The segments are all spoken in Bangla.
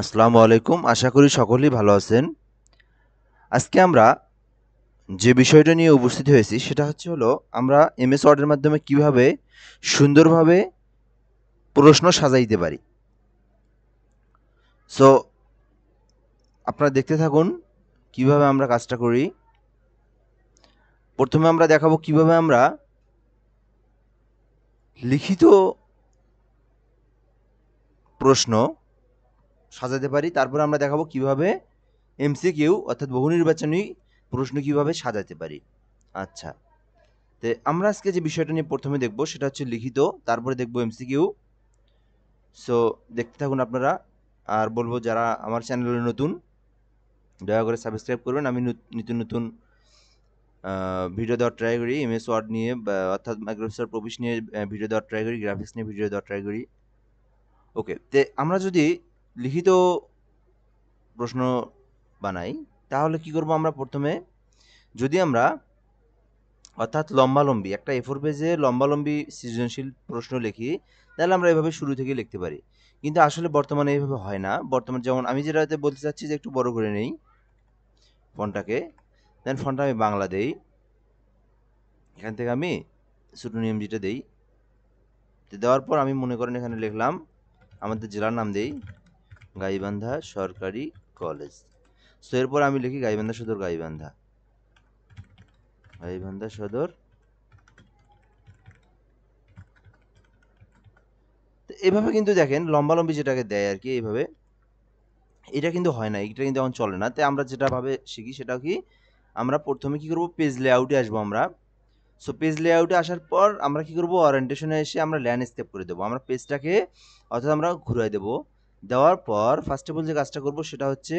আসসালামু আলাইকুম। আশা করি সকলেই ভালো আছেন। আজকে আমরা যে বিষয়টা নিয়ে উপস্থিত হয়েছি সেটা হলো আমরা এমএস ওয়ার্ডের মাধ্যমে কিভাবে সুন্দরভাবে প্রশ্ন সাজাইতে পারি। সো আপনারা দেখতে থাকুন কিভাবে আমরা কাজটা করি। প্রথমে আমরা দেখাবো কিভাবে আমরা লিখিত প্রশ্ন সাজাতে পারি। তারপরে আমরা দেখাবো কিভাবে এমসিকিউ অর্থাৎ বহুনির্বাচনী প্রশ্ন কিভাবে সাজাতে পারি। আচ্ছা। তো আমরা আজকে যে বিষয়টা নিয়ে প্রথমে দেখব সেটা হচ্ছে লিখিত, তারপরে দেখব এমসিকিউ। সো দেখতে থাকুন আপনারা। আর বলবো যারা আমার চ্যানেলে নতুন দয়া করে সাবস্ক্রাইব করবেন। আমি নতুন নতুন ভিডিও দেওয়ার ট্রাই করি এমএস ওয়ার্ড নিয়ে অর্থাৎ মাইক্রোসফট প্রফিস নিয়ে ভিডিও দেওয়ার ট্রাই করি, গ্রাফিক্স নিয়ে ভিডিও দেওয়ার ট্রাই করি। ওকে, তে আমরা যদি লিখিত প্রশ্ন বানাই তাহলে কি করব আমরা প্রথমে, যদি আমরা অর্থাৎ লম্বালম্বি একটা A4 পেজে লম্বালম্বি সৃজনশীল প্রশ্ন লিখি, তাহলে আমরা এভাবে শুরু থেকে লিখতে পারি। কিন্তু আসলে বর্তমানে এভাবে হয় না। বর্তমানে যেমন আমি যেটাতে বলতে চাচ্ছি যে একটু বড় করে নেই ফন্টটাকে, দেন ফন্টটা আমি বাংলা দেই। এখান থেকে আমি সুটোনিয়াম যেটা দেই, দেওয়ার পর আমি মনে করেন এখানে লিখলাম আমাদের জেলার নাম দেই গাইবান্ধা সরকারি কলেজ। সো এরপর আমি লিখি গাইবান্ধা সদর, গাইবান্ধা গাইবান্ধা সদর। তো এভাবে কিন্তু দেখেন লম্বালম্বি যেটাকে দেয় আর কি, এইভাবে এটা কিন্তু হয় না, এটা কিন্তু এখন চলে না। তাই আমরা যেটা ভাবে শিখি সেটা কি, আমরা প্রথমে কি করব, পেজ লেআউটে আসবো আমরা। সো পেজ লেআউটে আসার পর আমরা কি করব, ওরিয়েন্টেশনে এসে আমরা ল্যান্ডস্কেপ করে দেবো আমরা পেজটাকে, অর্থাৎ আমরা ঘুরাই দেবো। দেওয়ার পর ফার্স্ট অফ অল যে কাজটা করব সেটা হচ্ছে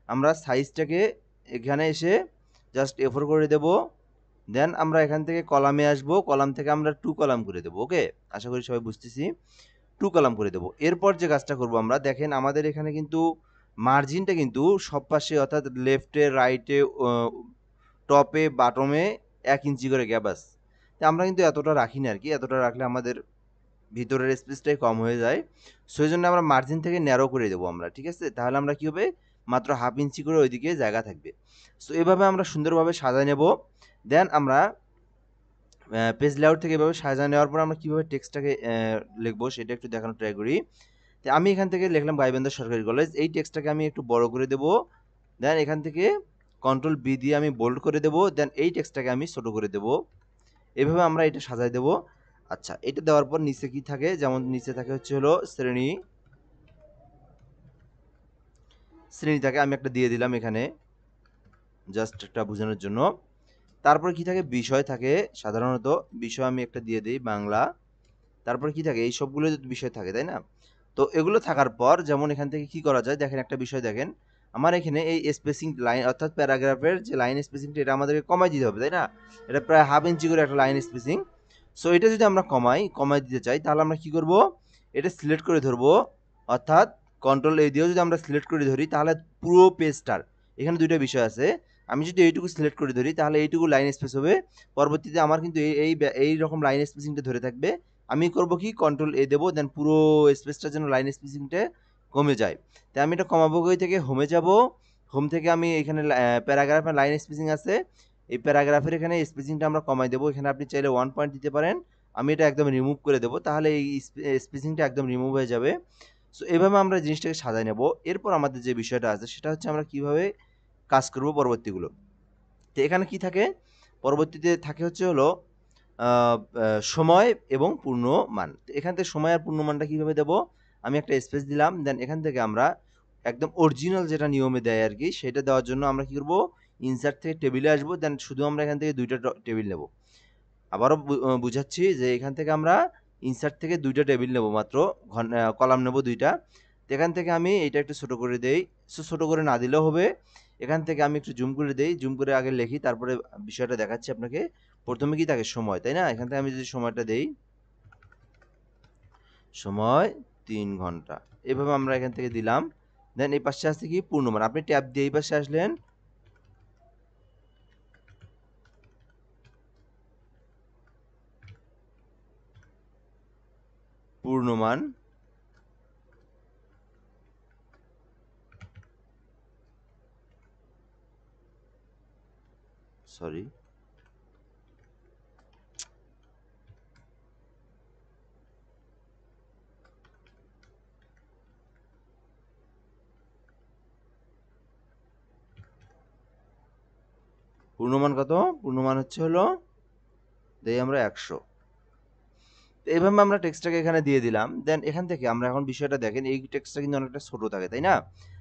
আমরা সাইজটাকে এখানে এসে জাস্ট A4 করে দেব। দেন আমরা এখান থেকে কলামে আসবো, কলাম থেকে আমরা 2 কলাম করে দেবো। ওকে, আশা করি সবাই বুঝতেছি। 2 কলাম করে দেবো। এরপর যে কাজটা করব আমরা, দেখেন আমাদের এখানে কিন্তু মার্জিনটা কিন্তু সব পাশে অর্থাৎ লেফটে, রাইটে, টপে, বটমে 1 ইঞ্চি করে গ্যাপ আছে। তো আমরা কিন্তু এতটা রাখি না আরকি। এতটা রাখলে আমাদের ভিতরের স্পেসটাই কম হয়ে যায়। সো এজন্য আমরা মার্জিন থেকে ন্যারো করে দেবো আমরা। ঠিক আছে? তাহলে আমরা কি হবে, মাত্র 1/2 ইঞ্চি করে ওইদিকে জায়গা থাকবে। সো এভাবে আমরা সুন্দরভাবে সাজায় নেব। দেন আমরা পেজ লেআউট থেকে এভাবে সাজায় নেওয়ার পর আমরা কিভাবে টেক্সটটাকে লিখবো সেটা একটু দেখানোর ট্রাই করি। তো আমি এখান থেকে লিখলাম গাইবান্ধা সরকারি কলেজ। এই টেক্সটটাকে আমি একটু বড় করে দেবো। দেন এখান থেকে কন্ট্রোল বি দিয়ে আমি বোল্ড করে দেবো। দেন এই টেক্সটটাকে আমি ছোট করে দেবো। এভাবে আমরা এটা সাজায় দেবো। আচ্ছা, এটা দেওয়ার পর নিচে কি থাকে, যেমন নিচে থাকে হচ্ছে হলো শ্রেণী। শ্রেণীটাকে আমি একটা দিয়ে দিলাম এখানে, জাস্ট একটা বোঝানোর জন্য। তারপরে কি থাকে, বিষয় থাকে সাধারণত। বিষয় আমি একটা দিয়ে দিই বাংলা। তারপরে কি থাকে, এই সবগুলো বিষয় থাকে, তাই না? তো এগুলো থাকার পর যেমন এখান থেকে কি করা যায়, দেখেন একটা বিষয় দেখেন, আমার এখানে এই স্পেসিং লাইন অর্থাৎ প্যারাগ্রাফের যে লাইন স্পেসিংটা এটা আমাদেরকে কমাই দিতে হবে, তাই না? এটা প্রায় 1/2 ইঞ্চি করে একটা লাইন স্পেসিং। সো এটা যদি আমরা কমাই দিতে চাই তাহলে আমরা কি করব, এটা সিলেক্ট করে ধরবো। অর্থাৎ কন্ট্রোল এ দিয়েও যদি আমরা সিলেক্ট করে ধরি তাহলে পুরো পেজটার, এখানে দুইটা বিষয় আছে, আমি যদি এইটুকু সিলেক্ট করে ধরি তাহলে এইটুকু লাইন স্পেস হবে। পরবর্তীতে আমার কিন্তু এই রকম লাইন স্পেসিংটা ধরে থাকবে। আমি করব কি, কন্ট্রোল এ দেবো, দেন পুরো স্পেসটার জন্য লাইন স্পেসিংটা কমে যায়। তাই আমি এটা কমাবো, কই থেকে, হোমে যাব। হোম থেকে আমি এখানে প্যারাগ্রাফের লাইন স্পেসিং আছে, এই প্যারাগ্রাফের এখানে স্পেসিংটা আমরা কমাই দেবো। এখানে আপনি চাইলে 1 পয়েন্ট দিতে পারেন। আমি এটা একদম রিমুভ করে দেবো, তাহলে এই স্পেসিংটা একদম রিমুভ হয়ে যাবে। সো এভাবে আমরা জিনিসটাকে সাজায় নেব। এরপর আমাদের যে বিষয়টা আছে সেটা হচ্ছে আমরা কিভাবে কাজ করব পরবর্তীগুলো। তো এখানে কি থাকে, পরবর্তীতে থাকে হচ্ছে হলো আ আ সময় এবং পূর্ণমান। তো এখান থেকে সময় আর পূর্ণমানটা কিভাবে দেব? আমি একটা স্পেস দিলাম। দেন এখান থেকে আমরা একদম অরিজিনাল যেটা নিয়মে দেয় আরকি, সেটা দেওয়ার জন্য আমরা কি করব? ইনসার্ট থেকে টেবিলে আসবো। দেন শুধু আমরা এখান থেকে ২ টা টেবিল নেব। আবারও বুঝাচ্ছি যে এখান থেকে আমরা ইনসার্ট থেকে ২ টা টেবিল নেব মাত্র, কলাম নেব ২ টা। তো এখান থেকে আমি এটা একটু ছোট করে দেই। ছোট করে না দিলেও হবে। এখান থেকে আমি একটু জুম করে দেই। জুম করে আগে লিখি, তারপরে বিষয়টা দেখাচ্ছি আপনাকে। ১ম এ কি থাকে, সময়, তাই না? এখান থেকে আমি যদি সময়টা দেই, সময় ৩ ঘন্টা। এভাবে আমরা এখান থেকে দিলাম। দেন এই পাশে আছে কি, পূর্ণমান। আপনি ট্যাব দিয়ে এই পাশে আসলেন, পূর্ণমান। সরি, পূর্ণমান কত? পূর্ণমান হচ্ছে হলো দেই আমরা 100। তো এইভাবে আমরা টেক্সটটাকে এখানে দিয়ে দিলাম। দেন এখান থেকে আমরা এখন বিষয়টা দেখেন, এই টেক্সটটা কিন্তু অনেকটা ছোট থাকে, তাই না?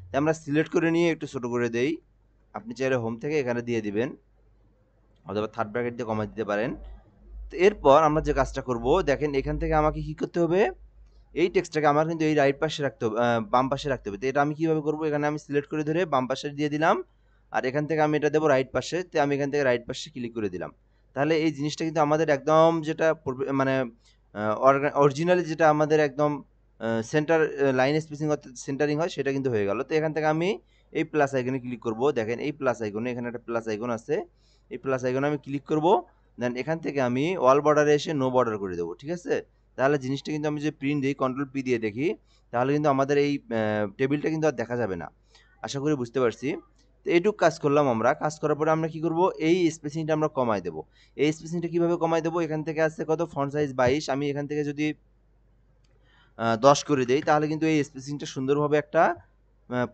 তাই আমরা সিলেক্ট করে নিয়ে একটু ছোট করে দেই। আপনি চাইলে হোম থেকে এখানে দিয়ে দিবেন, অথবা থার্ড ব্র্যাকেট দিয়ে কমাই দিতে পারেন। তো এরপর আমরা যে কাজটা করব, দেখেন এখান থেকে আমাকে কি করতে হবে, এই টেক্সটটাকে আমার কিন্তু এই রাইট পাশে রাখতে হবে, বাম পাশে রাখতে হবে। তো এটা আমি কিভাবে করব, এখানে আমি সিলেক্ট করে ধরে বাম পাশে দিয়ে দিলাম, আর এখান থেকে আমি এটা দেবো রাইট পাশে। তো আমি এখান থেকে রাইট পাশে ক্লিক করে দিলাম। তাহলে এই জিনিসটা কিন্তু আমাদের একদম যেটা মানে অরিজিনালি যেটা আমাদের একদম সেন্টার লাইন স্পেসিং অর্থাৎ সেন্টারিং হয়, সেটা কিন্তু হয়ে গেল। তো এখান থেকে আমি এই প্লাস আইকনে ক্লিক করব। দেখেন এই প্লাস আইকনে, এখানে একটা প্লাস আইকন আছে, এই প্লাস আইকনে আমি ক্লিক করব। দেন এখান থেকে আমি অল বর্ডারে এসে নো বর্ডার করে দেবো, ঠিক আছে? তাহলে জিনিসটা কিন্তু আমি যে প্রিন্ট দিই, কন্ট্রোল পি দিয়ে দেখি, তাহলে কিন্তু আমাদের এই টেবিলটা কিন্তু আর দেখা যাবে না। আশা করি বুঝতে পারছি। তো এইটুক কাজ করলাম আমরা। কাজ করার পরে আমরা কি করব, এই স্পেসিংটা আমরা কমায় দেবো। এই স্পেসিংটা কিভাবে কমায় দেবো, এখান থেকে আসছে কত, ফন্ট সাইজ 22, আমি এখান থেকে যদি 10 করে দেই, তাহলে কিন্তু এই স্পেসিংটা সুন্দরভাবে একটা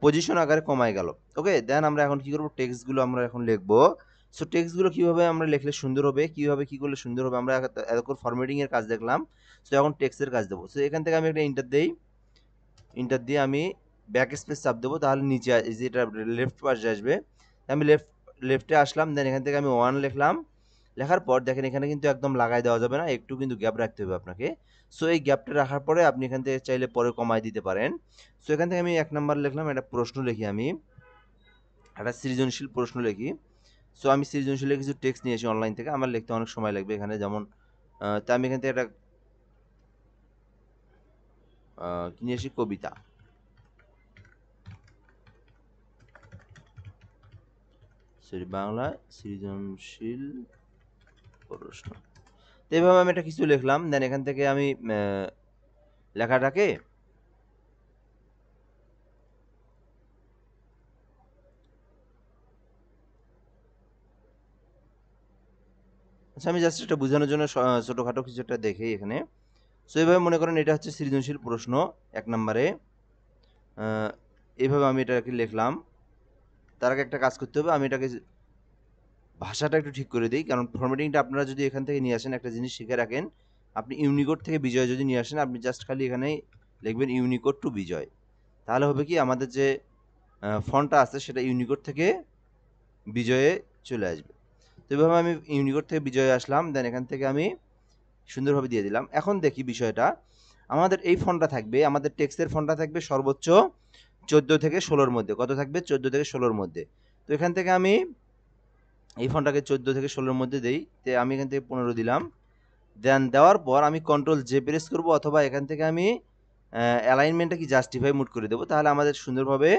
পজিশন আকারে কমায় গেল। ওকে, দেন আমরা এখন কি করব, টেক্সটগুলো আমরা এখন লিখবো। সো টেক্সটগুলো কিভাবে আমরা লিখলে সুন্দর হবে, কিভাবে কি করলে সুন্দর হবে, আমরা এতক্ষণ ফরম্যাটিং এর কাজ দেখলাম। সো এখন টেক্সটের কাজ দেবো। সো এখান থেকে আমি একটা ইন্টার দেই, ইন্টার দিয়ে আমি ব্যাক স্পেস চাপ দেবো, তাহলে নিচে যেটা লেফট পাশে আসবে। আমি লেফটে আসলাম, দেন এখান থেকে আমি 1 লিখলাম। লেখার পর দেখেন এখানে কিন্তু একদম লাগাই দেওয়া যাবে না, একটু কিন্তু গ্যাপ রাখতে হবে আপনাকে। সো এই গ্যাপটা রাখার পরে আপনি এখান থেকে চাইলে পরে কমায় দিতে পারেন। সো এখান থেকে আমি 1 নাম্বার লিখলাম, একটা প্রশ্ন লিখি, আমি একটা সৃজনশীল প্রশ্ন লিখি। সো আমি সৃজনশীলের কিছু টেক্সট নিয়ে আসি অনলাইন থেকে, আমার লিখতে অনেক সময় লাগবে এখানে, যেমন তা আমি এখান থেকে একটা কি নিয়ে আসি, কবিতা। সরি, বাংলা সৃজনশীল প্রশ্ন। তো এইভাবে আমি একটা কিছু লিখলাম। দেন এখান থেকে আমি লেখাটাকে আচ্ছা, আমি জাস্ট এটা বোঝানোর জন্য ছোটখাটো কিছু একটা দেখি এখানে। সো এইভাবে মনে করেন এটা হচ্ছে সৃজনশীল প্রশ্ন 1 নম্বরে। এইভাবে আমি এটাকে লিখলাম। তার আগে একটা কাজ করতে হবে, আমি এটাকে ভাষাটা একটু ঠিক করে দিই, কারণ ফরম্যাটিংটা আপনারা যদি এখান থেকে নিয়ে আসেন, একটা জিনিস শিখে রাখেন, আপনি ইউনিকোড থেকে বিজয় যদি নিয়ে আসেন, আপনি জাস্ট খালি এখানে লিখবেন ইউনিকোড টু বিজয়। তাহলে হবে কি, আমাদের যে ফন্টটা আছে সেটা ইউনিকোড থেকে বিজয়ে চলে আসবে। তো এভাবে আমি ইউনিকোড থেকে বিজয়ে আসলাম, দেন এখান থেকে আমি সুন্দরভাবে দিয়ে দিলাম। এখন দেখি বিষয়টা, আমাদের এই ফন্টটা থাকবে, আমাদের টেক্সটের ফন্টটা থাকবে সর্বোচ্চ 14 থেকে 16-র মধ্যে। কত থাকবে? 14 থেকে 16-র মধ্যে। তো এখান থেকে আমি এই ফন্টটাকে 14 থেকে 16-র মধ্যে দেই। তো আমি এখান থেকে 15 দিলাম। দেন দেওয়ার পর আমি কন্ট্রোল জে প্রেস করব, অথবা এখান থেকে আমি অ্যালাইনমেন্টটা কি জাস্টিফাই মোড করে দেবো, তাহলে আমাদের সুন্দরভাবে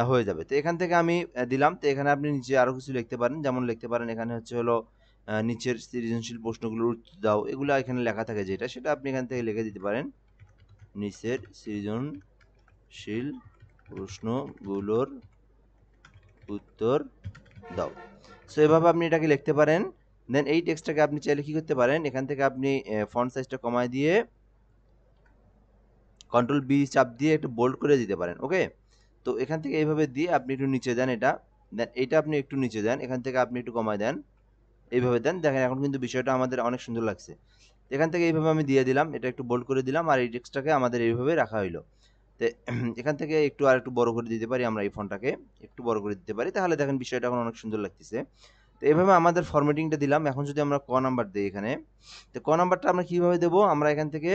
হয়ে যাবে। তো এখান থেকে আমি দিলাম। তো এখানে আপনি নিচে আরও কিছু লিখতে পারেন, যেমন লিখতে পারেন এখানে হচ্ছে হলো নিচের সৃজনশীল প্রশ্নগুলোর উত্তর দাও, এগুলো এখানে লেখা থাকে যেটা, সেটা আপনি এখান থেকে লিখে দিতে পারেন, নিচের সৃজনশীল প্রশ্নগুলোর উত্তর দাও। সো এভাবে আপনি এটাকে লিখতে পারেন। দেন এই টেক্সটটাকে আপনি চাইলে কি করতে পারেন, এখান থেকে আপনি ফন্ট সাইজটা কমায় দিয়ে কন্ট্রোল বি চাপ দিয়ে একটু বোল্ড করে দিতে পারেন। ওকে, তো এখান থেকে এইভাবে দিয়ে আপনি একটু নিচে দেন এটা, দেন এইটা আপনি একটু নিচে দেন, এখান থেকে আপনি একটু কমায় দেন, এইভাবে দেন। দেখেন এখন কিন্তু বিষয়টা আমাদের অনেক সুন্দর লাগছে। এখান থেকে এইভাবে আমি দিয়ে দিলাম, এটা একটু বোল্ড করে দিলাম, আর এই টেক্সটটাকে আমাদের এইভাবে রাখা হইলো। তো এখান থেকে আর একটু বড় করে দিতে পারি, আমরা এই ফন্টটাকে একটু বড় করে দিতে পারি, তাহলে দেখেন বিষয়টা এখন অনেক সুন্দর লাগতেছে। তো এইভাবে আমাদের ফরম্যাটিংটা দিলাম। এখন যদি আমরা ক নাম্বার দিই এখানে, তো ক নাম্বারটা আমরা কিভাবে দেবো, আমরা এখান থেকে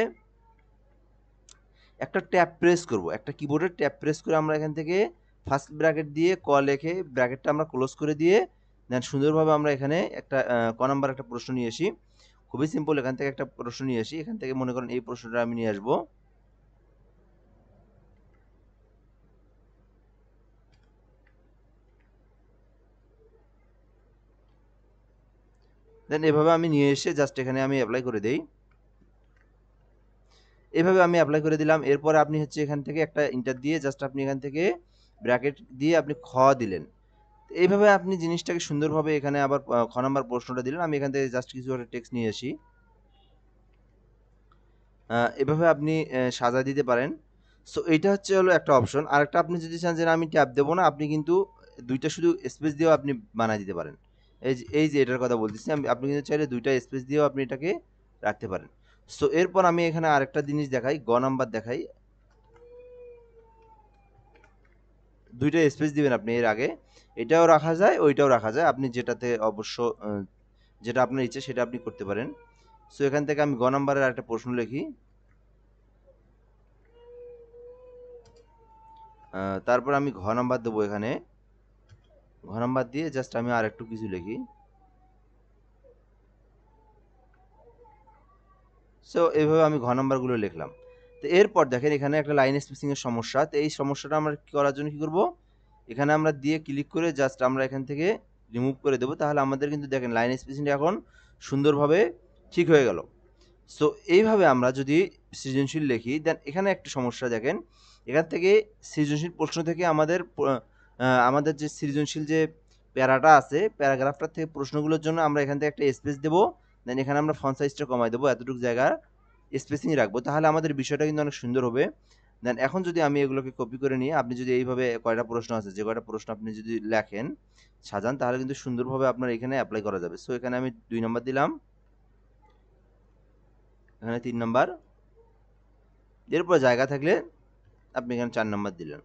একটা ট্যাব প্রেস করব, একটা কিবোর্ডের ট্যাব প্রেস করে আমরা এখান থেকে ফার্স্ট ব্র্যাকেট দিয়ে ক লিখে ব্র্যাকেটটা আমরা ক্লোজ করে দিয়ে, দেন সুন্দরভাবে আমরা এখানে একটা ক নাম্বার একটা প্রশ্ন নিয়ে আসি। খুবই সিম্পল, এখান থেকে একটা প্রশ্ন নিয়ে আসি, এখান থেকে মনে করেন এই প্রশ্নটা আমি নিয়ে আসবো। দেন এভাবে আমি নিয়ে এসে জাস্ট এখানে আমি অ্যাপ্লাই করে দেই। এভাবে আমি অ্যাপ্লাই করে দিলাম। এরপরে আপনি হচ্ছে এখান থেকে একটা ইন্টার দিয়ে জাস্ট আপনি এখান থেকে ব্র্যাকেট দিয়ে আপনি খ দিলেন। এইভাবে আপনি জিনিসটাকে সুন্দরভাবে এখানে আবার খ নাম্বার প্রশ্নটা দিলেন। আমি এখান থেকে জাস্ট কিছু একটা টেক্সট নিয়ে আসি। এভাবে আপনি সাজায় দিতে পারেন। সো এইটা হচ্ছে হলো একটা অপশন। আরেকটা আপনি যদি চান যে না আমি ট্যাব দেব না, আপনি কিন্তু ২ টা শুধু স্পেস দিয়েও আপনি বানায় দিতে পারেন। এই যে এটার কথা বলতেছি আপনি কিন্তু চাইলে ২ টা স্পেস দিয়েও আপনি এটাকে রাখতে পারেন। সো এরপর আমি এখানে আরেকটা জিনিস দেখাই, গ নাম্বার দেখাই। ২ টা স্পেস দিবেন আপনি এর আগে। এটাও রাখা যায়, ওইটাও রাখা যায়। আপনি যেটাতে অবশ্য যেটা আপনার ইচ্ছে সেটা আপনি করতে পারেন। সো এখান থেকে আমি গ নাম্বারের আরেকটা প্রশ্ন লিখি। তারপর আমি ঘ নাম্বার দেবো এখানে। ঘ নাম্বার দিয়ে জাস্ট আমি আরেকটু কিছু লিখি। সো এভাবে আমি ঘ নাম্বারগুলো লিখলাম। তো এরপর দেখেন এখানে একটা লাইন স্পেসিং এর সমস্যা। তো এই সমস্যাটা আমরা করার জন্য কি করব? এখানে আমরা দিয়ে ক্লিক করে জাস্ট আমরা এখান থেকে রিমুভ করে দেব। তাহলে আমাদের কিন্তু দেখেন লাইন স্পেসিংটা এখন সুন্দরভাবে ঠিক হয়ে গেল। সো এইভাবে আমরা যদি সৃজনশীল লিখি, দেন এখানে একটা সমস্যা দেখেন। এখান থেকে সৃজনশীল প্রশ্ন থেকে আমাদের যে সৃজনশীল যে প্যারাটা আছে, প্যারাগ্রাফটার থেকে প্রশ্নগুলোর জন্য আমরা এখান থেকে একটা স্পেস দেব। দেন এখানে আমরা ফন্ট সাইজটা কমায় দেবো, এতটুকু জায়গা স্পেসিং রাখবো। তাহলে আমাদের বিষয়টা কিন্তু অনেক সুন্দর হবে। দেন এখন যদি আমি এগুলোকে কপি করে নিয়ে আপনি যদি এইভাবে কয়টা প্রশ্ন আছে, যে কয়টা প্রশ্ন আপনি যদি লেখেন, সাজান, তাহলে কিন্তু সুন্দরভাবে আপনার এখানে অ্যাপ্লাই করা যাবে। সো এখানে আমি ২ নাম্বার দিলাম, এখানে ৩ নাম্বার। এরপর জায়গা থাকলে আপনি এখানে ৪ নাম্বার দিলেন।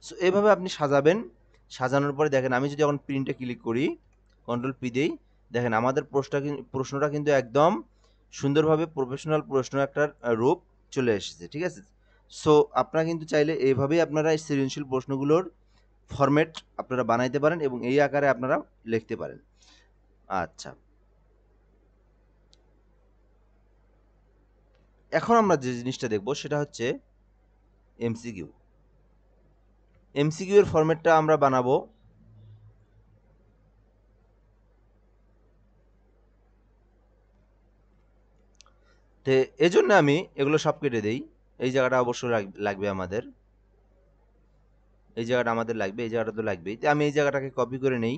সো এভাবে আপনি সাজাবেন। সাজানোর পরে দেখেন আমি যদি এখন প্রিন্টে ক্লিক করি, কন্ট্রোল পি দেই, দেখেন আমাদের প্রশ্নটা কিন্তু একদম সুন্দরভাবে প্রফেশনাল প্রশ্ন একটা রূপ চলে এসেছে। ঠিক আছে? সো আপনারা কিন্তু চাইলে এইভাবেই আপনারা এই সৃজনশীল প্রশ্নগুলোর ফরম্যাট আপনারা বানাইতে পারেন এবং এই আকারে আপনারা লিখতে পারেন। আচ্ছা। এখন আমরা যে জিনিসটা দেখব সেটা হচ্ছে এমসিকিউ। এমসিকিউ এর ফরম্যাটটা আমরা বানাবো। তো এজন্য আমি এগুলো সব কেটে দেই। এই জায়গাটা অবশ্যই লাগবে আমাদের। এই জায়গাটা আমাদের লাগবে, এই জায়গাটা তো লাগবেই। তো আমি এই জায়গাটাকে কপি করে নেই।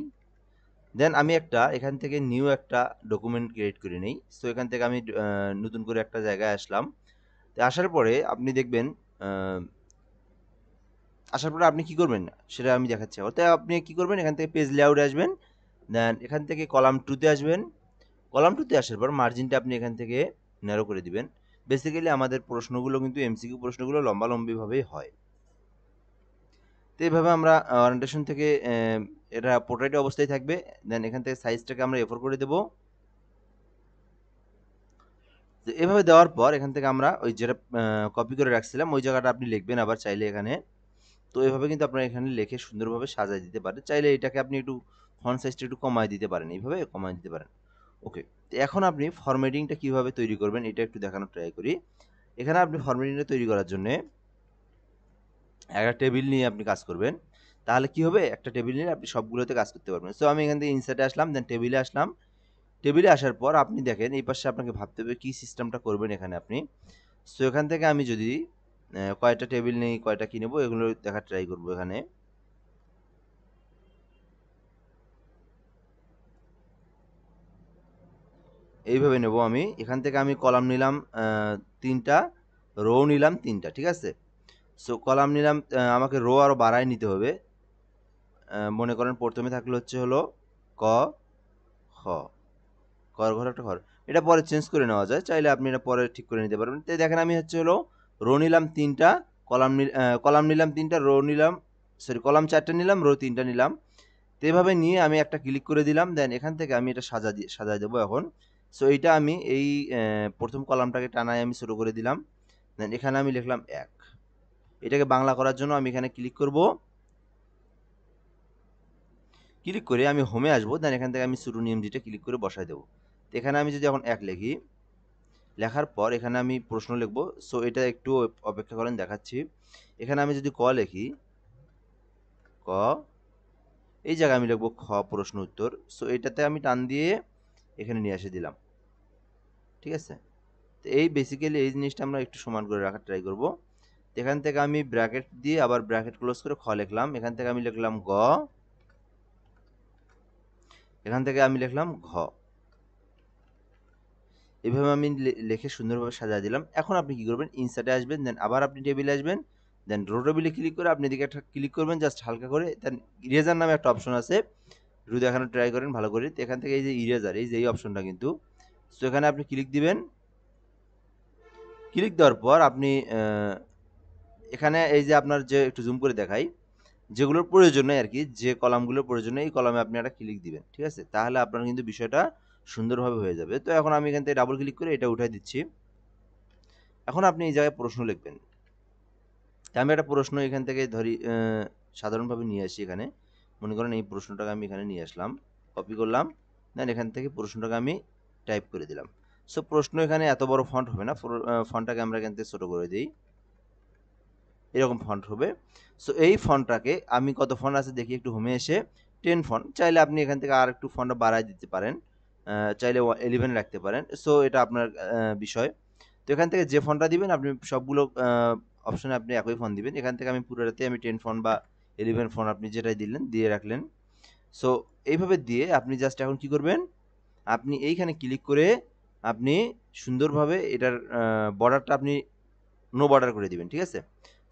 দেন আমি একটা এখান থেকে নিউ একটা ডকুমেন্ট ক্রিয়েট করে নেই। সো এখান থেকে আমি নতুন করে একটা জায়গায় আসলাম। তো আসার পরে আপনি দেখবেন, আসার পরে আপনি কি করবেন সেটা আমি দেখাচ্ছি। অর্থাৎ আপনি কি করবেন, এখান থেকে পেজ লেআউটে আসবেন। দেন এখান থেকে কলাম 2 তে আসবেন। কলাম 2 তে আসার পর মার্জিনটা আপনি এখান থেকে ন্যারো করে দিবেন। বেসিক্যালি আমাদের প্রশ্নগুলো কিন্তু এমসিকিউ প্রশ্নগুলো লম্বালম্বিভাবেই হয়। তো এইভাবে আমরা ওরিয়েন্টেশন থেকে এটা পোর্ট্রেট অবস্থায় থাকবে। দেন এখান থেকে সাইজটাকে আমরা A4 করে দেব। তো এভাবে দেওয়ার পর এখান থেকে আমরা ওই যেটা কপি করে রাখছিলাম ওই জায়গাটা আপনি লিখবেন আবার চাইলে এখানে। তো এভাবে কিন্তু আপনারা এখানে লিখে সুন্দরভাবে সাজায় দিতে পারেন। চাইলে এটাকে আপনি একটু ফন্ট সাইজটা একটু কমায় দিতে পারেন। এইভাবে কমায় দিতে পারেন। ওকে। তো এখন আপনি ফরম্যাটিংটা কিভাবে তৈরি করবেন এটা একটু দেখানোর ট্রাই করি। এখানে আপনি ফরম্যাটিংটা তৈরি করার জন্যে একটা টেবিল নিয়ে আপনি কাজ করবেন। তাহলে কি হবে? একটা টেবিল নিয়ে আপনি সবগুলোতে কাজ করতে পারবেন। সো আমি এখান থেকে ইনসার্টে আসলাম, দেন টেবিলে আসলাম। টেবিলে আসার পর আপনি দেখেন এই পাশে আপনাকে ভাবতে হবে কি সিস্টেমটা করবেন এখানে আপনি। সো এখান থেকে আমি যদি কয়টা টেবিল নেই, কয়টা কি নেব এগুলো দেখার ট্রাই করব এখানে। এইভাবে নেব আমি। এখান থেকে আমি কলাম নিলাম ৩ টা, রো নিলাম ৩ টা। ঠিক আছে? সো কলাম নিলাম, আমাকে রো আরো বাড়ায় নিতে হবে। মনে করেন ১ম এ থাকলো হচ্ছে হলো ক, খ। কর ঘর একটা ঘর। এটা পরে চেঞ্জ করে নেওয়া যায়। চাইলে আপনি এটা পরে ঠিক করে নিতে পারবেন। তো দেখেন আমি হচ্ছে হলো রো নিলাম ৩ টা, কলাম নিলাম ৩ টা, রো নিলাম, সরি কলাম ৪ টা নিলাম, রো ৩ টা নিলাম। তো এভাবে নিয়ে আমি একটা ক্লিক করে দিলাম। দেন এখান থেকে আমি এটা সাজায় দেবো এখন। সো এইটা আমি এই ১ম কলামটাকে টানায় আমি ছোট করে দিলাম। দেন এখানে আমি লিখলাম ১। এটাকে বাংলা করার জন্য আমি এখানে ক্লিক করব। ক্লিক করে আমি হোমে আসবো। দেন এখান থেকে আমি শুরু নিয়মটিটা ক্লিক করে বসায় দেবো। তো এখানে আমি যদি এখন ১ লিখি, লেখার পর এখানে আমি প্রশ্ন লিখব। সো এটা একটু অপেক্ষা করেন, দেখাচ্ছি। এখানে আমি যদি ক লিখি, ক, এই জায়গায় আমি লিখব খ প্রশ্ন উত্তর। সো এটাতে আমি টান দিয়ে এখানে নিয়ে এসে দিলাম। ঠিক আছে? তো এই বেসিক্যালি এই জিনিসটা আমরা একটু সমান করে রাখার ট্রাই করব। এখান থেকে আমি ব্র্যাকেট দিয়ে আবার ব্র্যাকেট ক্লোজ করে খ লিখলাম, এখান থেকে আমি লিখলাম গ, এখান থেকে আমি লিখলাম ঘ। এভাবে আমি লিখে সুন্দরভাবে সাজিয়ে দিলাম। এখন আপনি কি করবেন, ইনসার্টে আসবেন, দেন আবার আপনি টেবিলে আসবেন, দেন রো টেবিলে ক্লিক করে আপনি এদিকে একটা ক্লিক করবেন জাস্ট হালকা করে, দেন ইরেজার নামে একটা অপশন আছে, একটু দেখানো ট্রাই করেন ভালো করে। তো এখান থেকে এই যে ইরেজার, এই যে এই অপশনটা কিন্তু, সো এখানে আপনি ক্লিক দিবেন। ক্লিক দেওয়ার পর আপনি এখানে এই যে আপনার যে একটু জুম করে দেখাই, যেগুলোর প্রয়োজন নেই আর কি, যে কলামগুলোর প্রয়োজন নেই এই কলামে আপনি একটা ক্লিক দিবেন, ঠিক আছে? তাহলে আপনার কিন্তু বিষয়টা সুন্দরভাবে হয়ে যাবে। তো এখন আমি এখান থেকে ডাবল ক্লিক করে এটা উঠাই দিচ্ছি। এখন আপনি এই জায়গায় প্রশ্ন লিখবেন। আমি একটা প্রশ্ন এখান থেকে ধরি, সাধারণভাবে নিয়ে আসি এখানে। মনে করেন এই প্রশ্নটাকে আমি এখানে নিয়ে আসলাম, কপি করলাম, দেন এখান থেকে প্রশ্নটাকে আমি টাইপ করে দিলাম। সো প্রশ্ন এখানে এত বড় ফন্ট হবে না, ফন্টটাকে আমরা এখান থেকে ছোটো করে দিই, এরকম ফন্ট হবে। সো এই ফন্টটাকে আমি কত ফন্ট আছে দেখি, একটু হোমে এসে 10 ফন্ট, চাইলে আপনি এখান থেকে আর একটু ফন্ট বাড়ায় দিতে পারেন, চাইলে 11 রাখতে পারেন। সো এটা আপনার বিষয়। তো এখান থেকে যে ফন্টটা দিবেন আপনি সবগুলো অপশনে আপনি একই ফন্ট দিবেন। এখান থেকে আমি পুরোটাতে আমি 10 ফন্ট বা 11 ফন্ট আপনি যেটাই দিলেন দিয়ে রাখলেন। সো এইভাবে দিয়ে আপনি জাস্ট এখন কি করবেন, আপনি এইখানে ক্লিক করে আপনি সুন্দরভাবে এটার বর্ডারটা আপনি নো বর্ডার করে দিবেন, ঠিক আছে?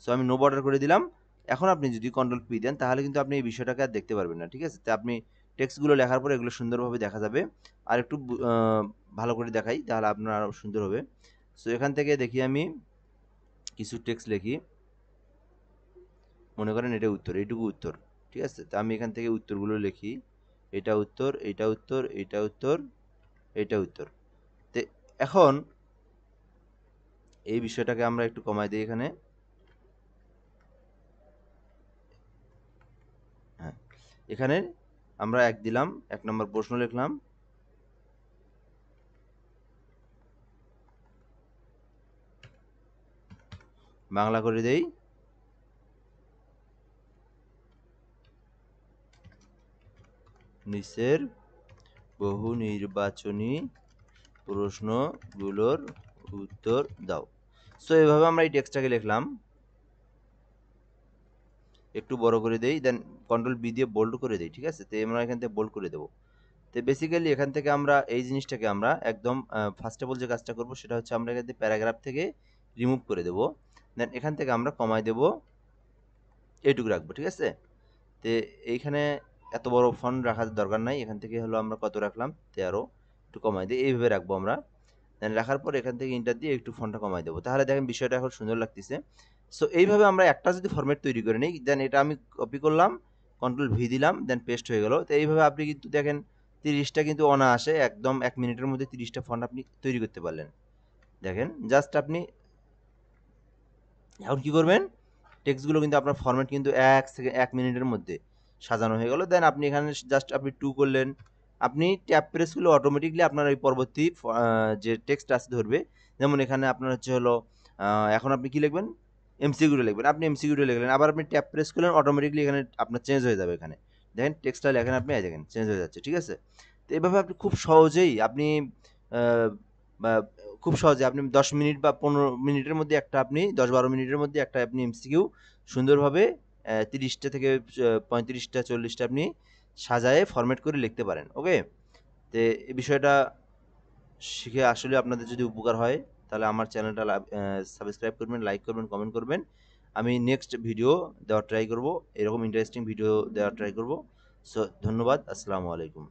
সো আমি নো বর্ডার করে দিলাম। এখন আপনি যদি কন্ট্রোল পি দেন তাহলে কিন্তু আপনি এই বিষয়টাকে আর দেখতে পারবেন না, ঠিক আছে? তো আপনি টেক্সটগুলো লেখার পরে এগুলো সুন্দরভাবে দেখা যাবে। আর একটু ভালো করে দেখাই তাহলে আপনার আরও সুন্দর হবে। সো এখান থেকে দেখি আমি কিছু টেক্সট লিখি, মনে করেন এটা উত্তর, এইটুকু উত্তর, ঠিক আছে? তো আমি এখান থেকে উত্তরগুলো লিখি, এটা উত্তর, এটা উত্তর, এটা উত্তর, এটা উত্তর। তো এখন এই বিষয়টাকে আমরা একটু কমাই দিই এখানে। হ্যাঁ, এখানে আমরা 1 দিলাম, 1 নম্বর প্রশ্ন লিখলাম, বাংলা করে দেই, নিচের বহু নির্বাচনী প্রশ্নগুলোর উত্তর দাও। সো এভাবে আমরা এই টেক্সটটাকে লিখলাম, একটু বড় করে দেই, দেন কন্ট্রোল বি দিয়ে বোল্ড করে দেই, ঠিক আছে? তো আমরা এখান থেকে বোল্ড করে দেবো। তো বেসিক্যালি এখান থেকে আমরা এই জিনিসটাকে আমরা একদম ফার্স্ট অফ অল যে কাজটা করবো সেটা হচ্ছে আমরা এখান থেকে প্যারাগ্রাফ থেকে রিমুভ করে দেবো, দেন এখান থেকে আমরা কমাই দেবো, এইটুকু রাখবো, ঠিক আছে? তো এইখানে এত বড় ফন্ট রাখার দরকার নাই, এখান থেকে হলো আমরা কত রাখলাম 13, একটু কমাই দিই, এইভাবে রাখবো আমরা। দেন রাখার পর এখান থেকে ইন্টার দিয়ে একটু ফন্টটা কমাই দেবো, তাহলে দেখেন বিষয়টা এখন সুন্দর লাগতেছে। সো এইভাবে আমরা একটা যদি ফরম্যাট তৈরি করে নিই, দেন এটা আমি কপি করলাম, কন্ট্রোল ভি দিলাম, দেন পেস্ট হয়ে গেল। তো এইভাবে আপনি কিন্তু দেখেন 30টা কিন্তু অনায়াসে একদম 1 মিনিটের মধ্যে 30টা ফন্ট আপনি তৈরি করতে পারলেন। দেখেন জাস্ট আপনি এখন কি করবেন, টেক্সটগুলো কিন্তু আপনার ফরম্যাট কিন্তু 1 মিনিটের মধ্যে সাজানো হয়ে গেল। দেন আপনি এখানে জাস্ট আপনি টু করলেন, আপনি ট্যাব প্রেস করলে অটোমেটিকলি আপনার ওই পরবর্তী যে টেক্সট আছে ধরবে। যেমন এখানে আপনার হচ্ছে হলো এখন আপনি কি লিখবেন, এমসিকিউটা লিখবেন, আপনি এমসিকিউটা লিখলেন, আবার আপনি ট্যাব প্রেস করলেন, অটোমেটিকলি এখানে আপনার চেঞ্জ হয়ে যাবে। এখানে দেখেন টেক্সটটা লেখেন আপনি, এই দেখেন চেঞ্জ হয়ে যাচ্ছে, ঠিক আছে? তো এভাবে আপনি খুব সহজেই আপনি আহ, বা খুব সহজে আপনি 10 মিনিট বা 15 মিনিটের মধ্যে একটা আপনি 10-12 মিনিটের মধ্যে একটা আপনি এমসিকিউ সুন্দরভাবে 30টা থেকে 35টা 40টা আপনি সাজায়ে ফরম্যাট করে লিখতে পারেন। ওকে? তো এই বিষয়টা শিখে আসলে আপনাদের যদি উপকার হয় তাহলে আমার চ্যানেলটা সাবস্ক্রাইব করবেন, লাইক করবেন, কমেন্ট করবেন। আমি নেক্সট ভিডিও দেওয়ার ট্রাই করব, এরকম ইন্টারেস্টিং ভিডিও দেওয়ার ট্রাই করব। সো ধন্যবাদ, আসসালামু আলাইকুম।